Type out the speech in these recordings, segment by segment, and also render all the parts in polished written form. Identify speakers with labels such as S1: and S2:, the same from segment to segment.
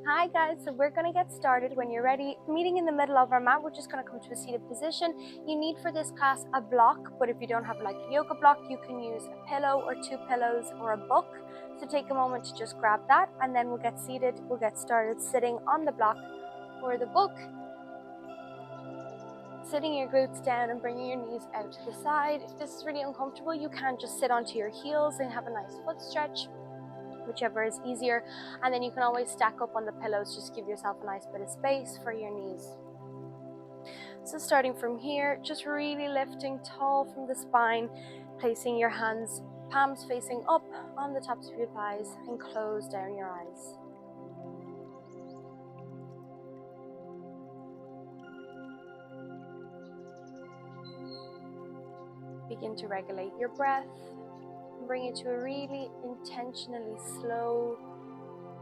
S1: Hi guys, so we're going to get started when you're ready. Meeting in the middle of our mat, we're just going to come to a seated position. You need for this class a block, but if you don't have like a yoga block, you can use a pillow or two pillows or a book. So take a moment to just grab that and then we'll get seated. We'll get started sitting on the block or the book. Sitting your glutes down and bringing your knees out to the side. If this is really uncomfortable, you can just sit onto your heels and have a nice foot stretch, whichever is easier, and then you can always stack up on the pillows. Just give yourself a nice bit of space for your knees. So starting from here, just really lifting tall from the spine, placing your hands, palms facing up on the tops of your thighs, and close down your eyes. Begin to regulate your breath. Bring it to a really intentionally slow,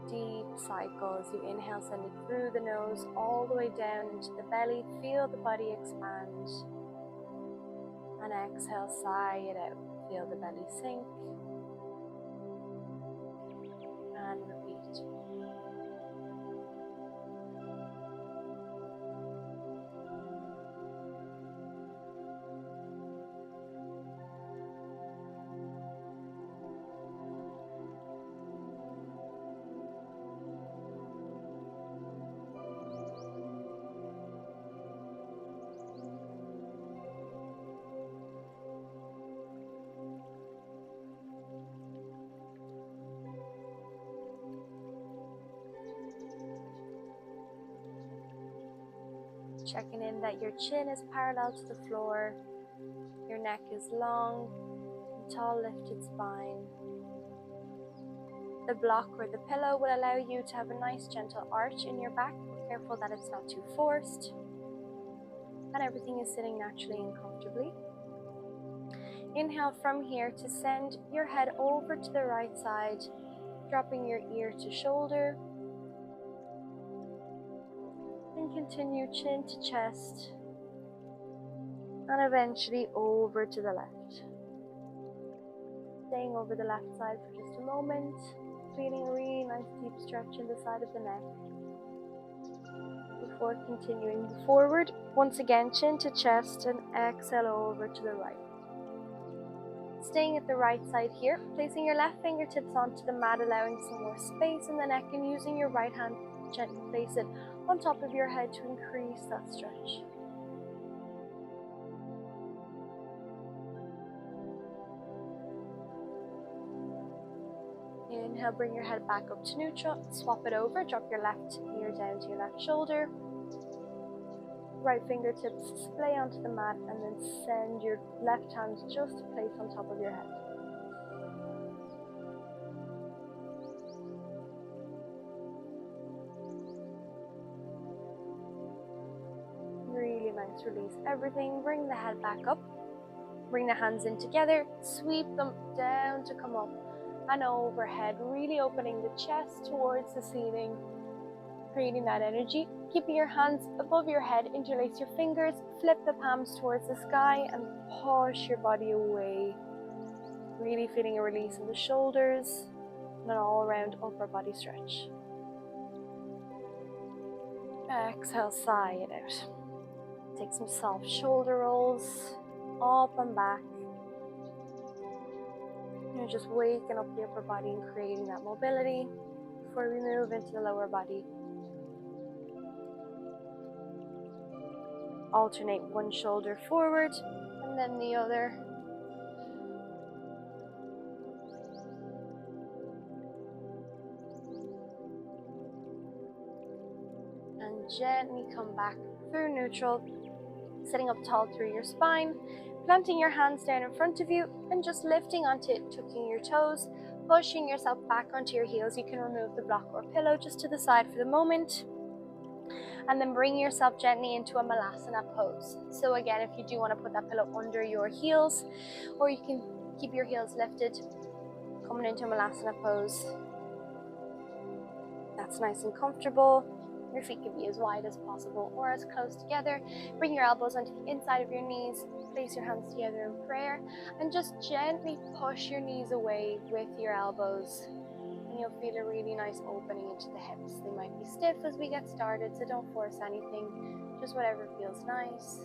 S1: deep cycle as you inhale, send it through the nose all the way down into the belly. Feel the body expand. And exhale, sigh it out. Feel the belly sink. And repeat. Checking in that your chin is parallel to the floor, your neck is long, tall lifted spine. The block or the pillow will allow you to have a nice gentle arch in your back. Be careful that it's not too forced. And everything is sitting naturally and comfortably. Inhale from here to send your head over to the right side, dropping your ear to shoulder. And continue chin to chest, and eventually over to the left. Staying over the left side for just a moment, feeling a really nice deep stretch in the side of the neck. Before continuing forward, once again chin to chest and exhale over to the right. Staying at the right side here, placing your left fingertips onto the mat, allowing some more space in the neck, and using your right hand to gently place it on top of your head to increase that stretch. Inhale, bring your head back up to neutral, swap it over, drop your left ear down to your left shoulder. Right fingertips splay onto the mat and then send your left hand just to place on top of your head. Really nice, release everything, bring the head back up, bring the hands in together, sweep them down to come up and overhead, really opening the chest towards the ceiling, creating that energy. Keeping your hands above your head, interlace your fingers, flip the palms towards the sky and push your body away. Really feeling a release in the shoulders and an all-around upper body stretch. Exhale, sigh it out. Take some soft shoulder rolls, up and back. You're just waking up the upper body and creating that mobility before we move into the lower body. Alternate one shoulder forward and then the other. And gently come back through neutral, sitting up tall through your spine, planting your hands down in front of you and just lifting onto it, tucking your toes, pushing yourself back onto your heels. You can remove the block or pillow just to the side for the moment. And then bring yourself gently into a malasana pose. So again, if you do want to put that pillow under your heels, or you can keep your heels lifted, coming into a malasana pose. That's nice and comfortable. Your feet can be as wide as possible or as close together. Bring your elbows onto the inside of your knees. Place your hands together in prayer. And just gently push your knees away with your elbows. and you'll feel a really nice opening into the hips. They might be stiff as we get started, so don't force anything, just whatever feels nice.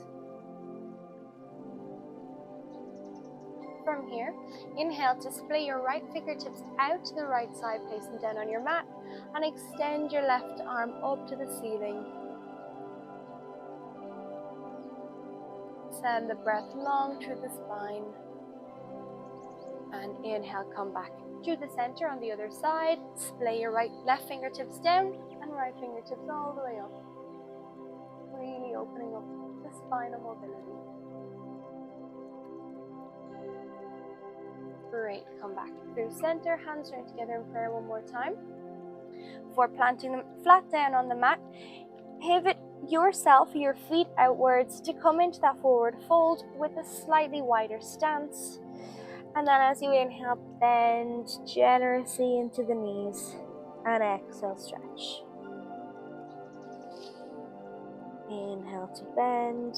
S1: From here, inhale to splay your right fingertips out to the right side, placing down on your mat, and extend your left arm up to the ceiling. Send the breath long through the spine. And inhale, come back to the center on the other side. Splay your left fingertips down and right fingertips all the way up. Really opening up the spinal mobility. Great, come back through center, hands joined together in prayer one more time. Before planting them flat down on the mat, pivot yourself, your feet outwards to come into that forward fold with a slightly wider stance. And then as you inhale, bend generously into the knees and exhale, stretch. Inhale to bend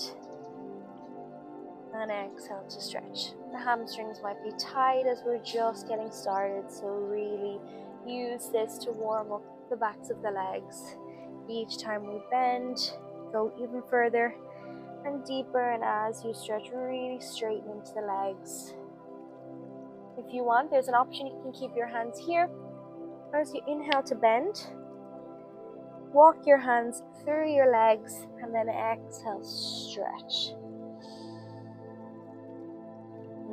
S1: and exhale to stretch. The hamstrings might be tight as we're just getting started, so really use this to warm up the backs of the legs. Each time we bend, go even further and deeper, and as you stretch, really straighten into the legs. If you want, there's an option you can keep your hands here. As you inhale to bend, walk your hands through your legs, and then exhale, stretch.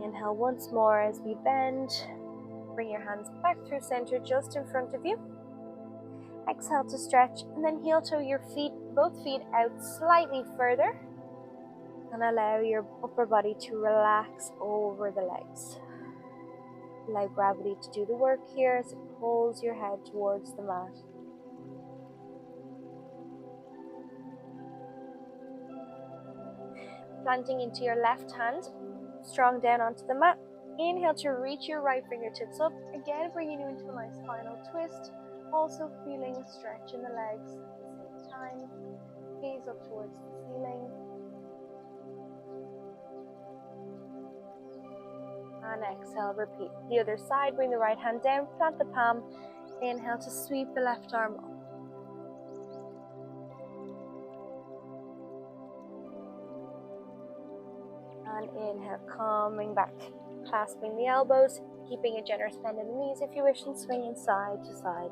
S1: Inhale once more as we bend. Bring your hands back through center just in front of you. Exhale to stretch, and then heel toe your feet, both feet out slightly further, and allow your upper body to relax over the legs. Allow gravity to do the work here as it pulls your head towards the mat. Planting into your left hand, strong down onto the mat. Inhale to reach your right fingertips up, again bringing you into a nice final twist. Also feeling a stretch in the legs at the same time. Gaze up towards the ceiling. And exhale, repeat. The other side, bring the right hand down, plant the palm. Inhale to sweep the left arm up. And inhale, coming back. Clasping the elbows, keeping a generous bend in the knees if you wish, and swinging side to side.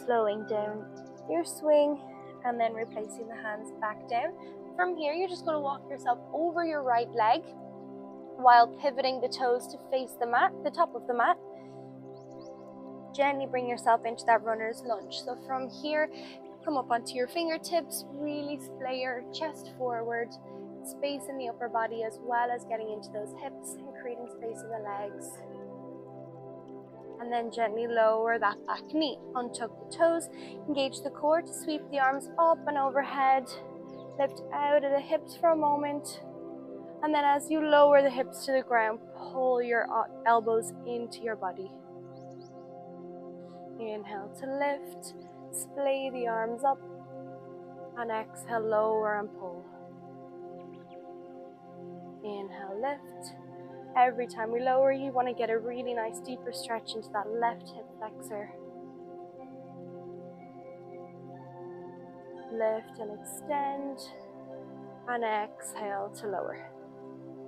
S1: Slowing down your swing and then replacing the hands back down. From here, you're just going to walk yourself over your right leg while pivoting the toes to face the mat, the top of the mat. Gently bring yourself into that runner's lunge. So from here, come up onto your fingertips, really splay your chest forward, space in the upper body as well as getting into those hips and creating space in the legs. And then gently lower that back knee, untuck the toes, engage the core to sweep the arms up and overhead, lift out of the hips for a moment, and then as you lower the hips to the ground, pull your elbows into your body. Inhale to lift, splay the arms up, and exhale, lower and pull. Inhale, lift. Every time we lower, you want to get a really nice deeper stretch into that left hip flexor. Lift and extend, and exhale to lower.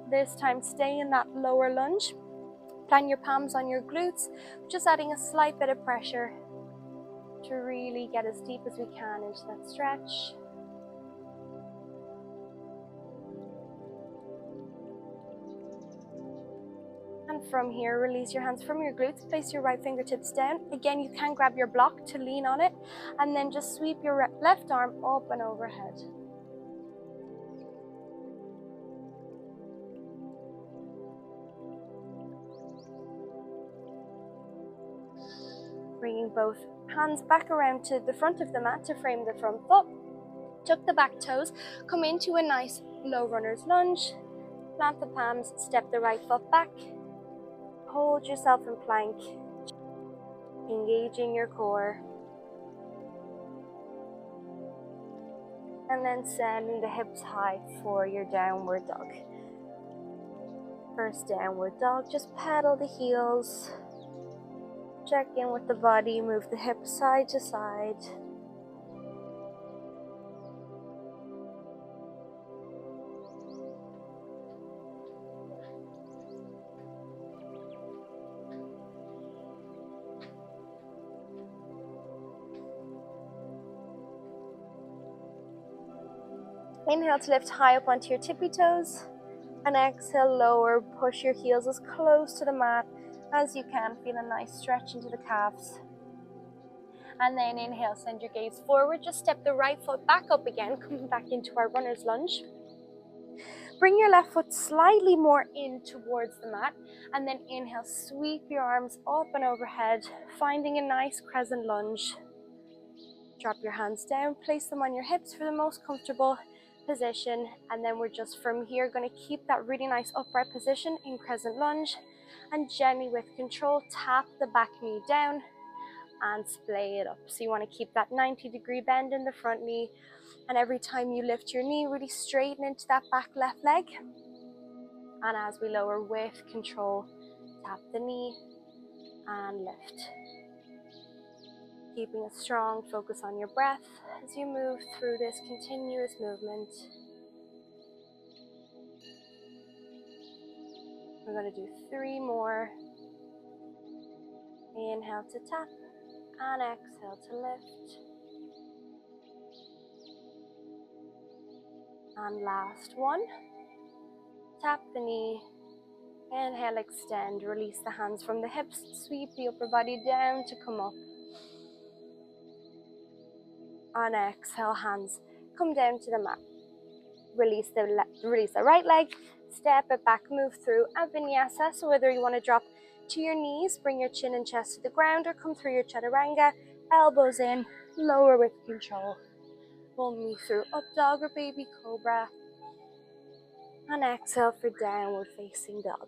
S1: This time, stay in that lower lunge. Plant your palms on your glutes, just adding a slight bit of pressure to really get as deep as we can into that stretch. And from here, release your hands from your glutes, place your right fingertips down. Again, you can grab your block to lean on it, and then just sweep your left arm up and overhead. Bringing both hands back around to the front of the mat to frame the front foot. Tuck the back toes, come into a nice low runner's lunge. Plant the palms, step the right foot back. Hold yourself in plank, engaging your core. And then sending the hips high for your downward dog. First downward dog, just pedal the heels. Check in with the body, move the hips side to side. Inhale to lift high up onto your tippy toes. And exhale, lower, push your heels as close to the mat as you can. Feel a nice stretch into the calves. And then inhale, send your gaze forward. Just step the right foot back up again, coming back into our runner's lunge. Bring your left foot slightly more in towards the mat. And then inhale, sweep your arms up and overhead, finding a nice crescent lunge. Drop your hands down, place them on your hips for the most comfortable position, and then we're just from here going to keep that really nice upright position in crescent lunge, and gently with control tap the back knee down and splay it up. So you want to keep that 90-degree bend in the front knee, and every time you lift your knee, really straighten into that back left leg. And as we lower with control, tap the knee and lift. Keeping a strong focus on your breath as you move through this continuous movement. We're going to do 3 more. Inhale to tap and exhale to lift. And last one. Tap the knee. Inhale, extend. Release the hands from the hips. Sweep the upper body down to come up. On exhale, hands come down to the mat. Release the right leg, step it back, move through a vinyasa. So whether you want to drop to your knees, bring your chin and chest to the ground, or come through your chaturanga, elbows in, lower with control. We'll move through up dog or baby cobra. And exhale for downward facing dog.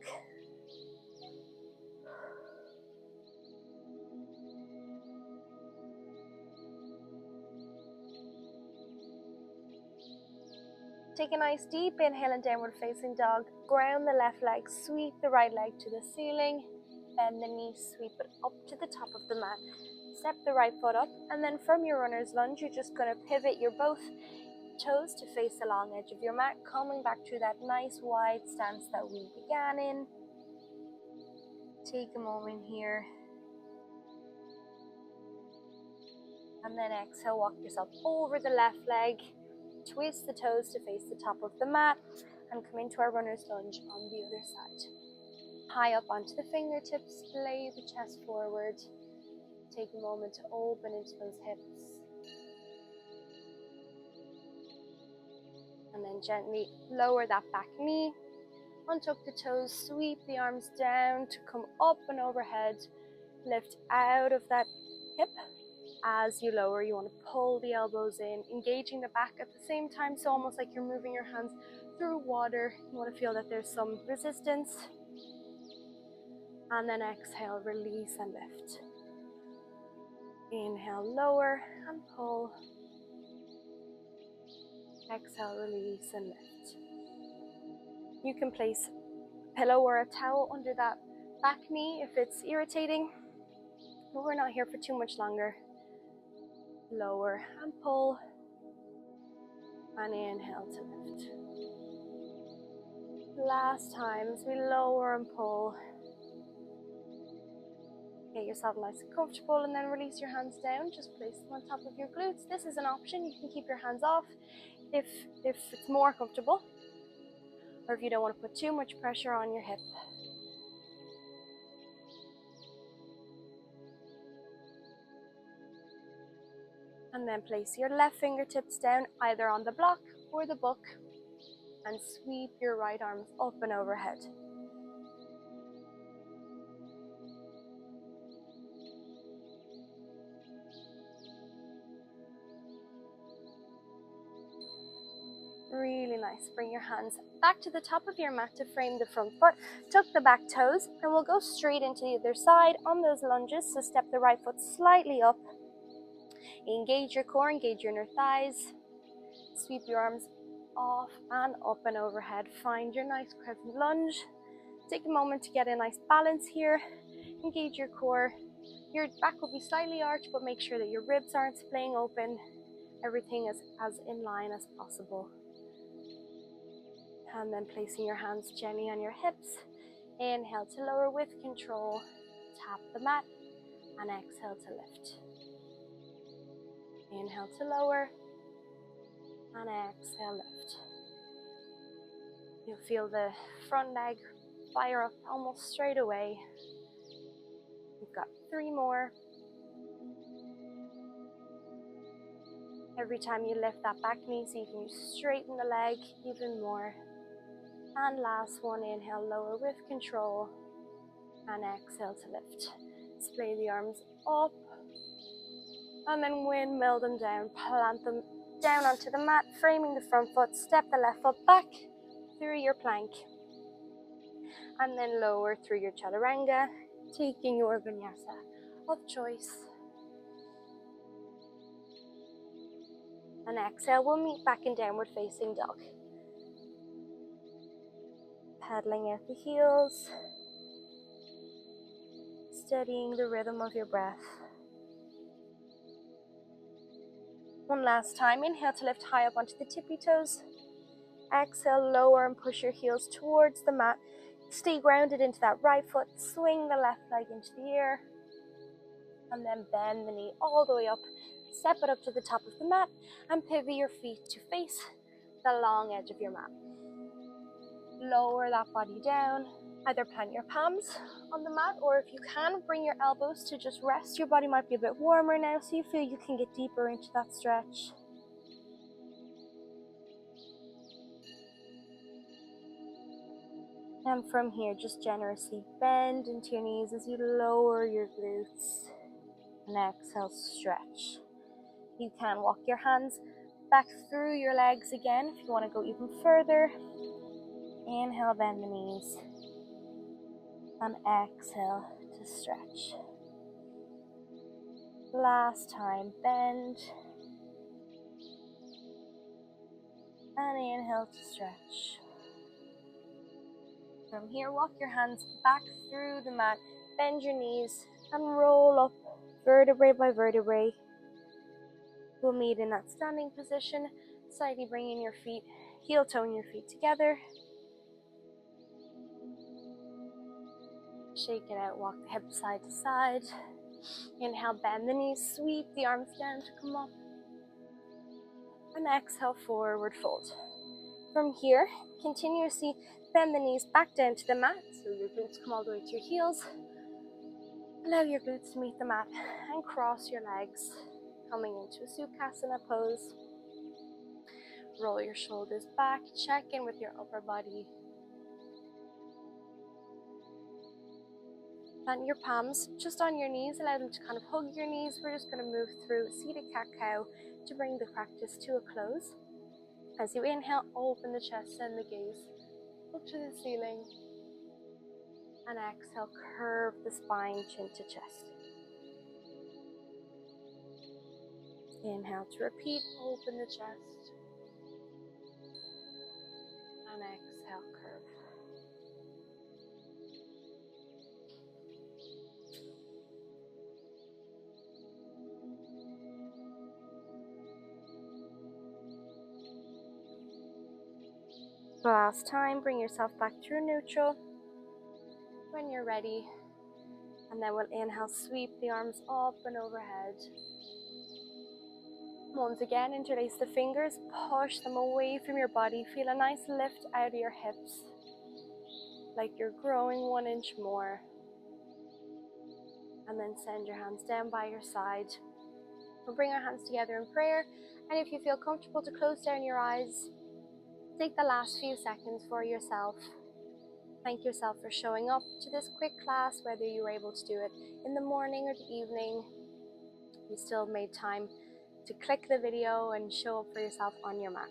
S1: Take a nice deep inhale and downward facing dog. Ground the left leg, sweep the right leg to the ceiling. Bend the knee, sweep it up to the top of the mat. Step the right foot up, and then from your runner's lunge, you're just going to pivot your both toes to face the long edge of your mat, coming back to that nice wide stance that we began in. Take a moment here. And then exhale, walk yourself over the left leg. Twist the toes to face the top of the mat and come into our runner's lunge on the other side. High up onto the fingertips, lay the chest forward. Take a moment to open into those hips. And then gently lower that back knee. Untuck the toes, sweep the arms down to come up and overhead. Lift out of that hip. As you lower, you want to pull the elbows in, engaging the back at the same time, so almost like you're moving your hands through water. You want to feel that there's some resistance. And then exhale, release and lift. Inhale, lower and pull. Exhale, release and lift. You can place a pillow or a towel under that back knee if it's irritating, but we're not here for too much longer. Lower and pull, and inhale to lift. Last time as we lower and pull. Get yourself nice and comfortable, and then release your hands down. Just place them on top of your glutes. This is an option. You can keep your hands off if it's more comfortable, or if you don't want to put too much pressure on your hip. And then place your left fingertips down either on the block or the book, and sweep your right arms up and overhead. Really nice. Bring your hands back to the top of your mat to frame the front foot. Tuck the back toes, and we'll go straight into the other side on those lunges. So step the right foot slightly up. Engage your core, engage your inner thighs. sweep your arms off and up and overhead. Find your nice crescent lunge. Take a moment to get a nice balance here. Engage your core. Your back will be slightly arched, but make sure that your ribs aren't splaying open. Everything is as in line as possible. And then placing your hands gently on your hips. Inhale to lower with control. Tap the mat. And exhale to lift. Inhale to lower. And exhale, lift. You'll feel the front leg fire up almost straight away. We've got 3 more. Every time you lift that back knee, so you can straighten the leg even more. And last one, inhale, lower with control. And exhale to lift. Splay the arms up. And then windmill them down. Plant them down onto the mat, framing the front foot. Step the left foot back through your plank. And then lower through your chaturanga, taking your vinyasa of choice. And exhale, we'll meet back in downward facing dog. Pedaling out the heels, steadying the rhythm of your breath. One last time, inhale to lift high up onto the tippy toes. Exhale, lower and push your heels towards the mat. Stay grounded into that right foot, swing the left leg into the air. And then bend the knee all the way up. Step it up to the top of the mat and pivot your feet to face the long edge of your mat. Lower that body down. Either plant your palms on the mat, or if you can, bring your elbows to just rest. Your body might be a bit warmer now, so you feel you can get deeper into that stretch. And from here, just generously bend into your knees as you lower your glutes. And exhale, stretch. You can walk your hands back through your legs again if you want to go even further. Inhale, bend the knees. And exhale to stretch. Last time, bend. And inhale to stretch. From here, walk your hands back through the mat. Bend your knees and roll up vertebrae by vertebrae. We'll meet in that standing position, slightly bringing your feet, heel toeing your feet together. Shake it out, walk the hips side to side. Inhale, bend the knees, sweep the arms down to come up. And exhale, forward fold. From here, continuously bend the knees back down to the mat, so your glutes come all the way to your heels. Allow your glutes to meet the mat and cross your legs, coming into a Sukhasana pose. Roll your shoulders back, check in with your upper body. Plant your palms just on your knees, allow them to kind of hug your knees. We're just going to move through seated cat-cow to bring the practice to a close. As you inhale, open the chest and the gaze up to the ceiling. And exhale, curve the spine, chin to chest. Inhale to repeat, open the chest. And exhale, curve. Last time, bring yourself back through neutral when you're ready. And then we'll inhale, sweep the arms up and overhead. Once again, interlace the fingers, push them away from your body. Feel a nice lift out of your hips, like you're growing 1 inch more. And then send your hands down by your side. We'll bring our hands together in prayer. And if you feel comfortable to close down your eyes, take the last few seconds for yourself. Thank yourself for showing up to this quick class, whether you were able to do it in the morning or the evening. You still made time to click the video and show up for yourself on your mat.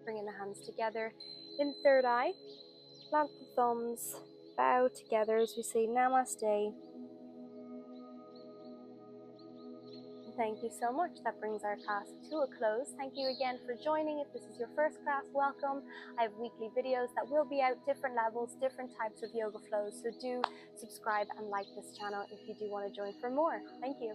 S1: Bringing the hands together in third eye, plant the thumbs, bow together as we say Namaste. Thank you so much. That brings our class to a close. Thank you again for joining. If this is your first class, welcome. I have weekly videos that will be out, different levels, different types of yoga flows. So do subscribe and like this channel if you do want to join for more. Thank you.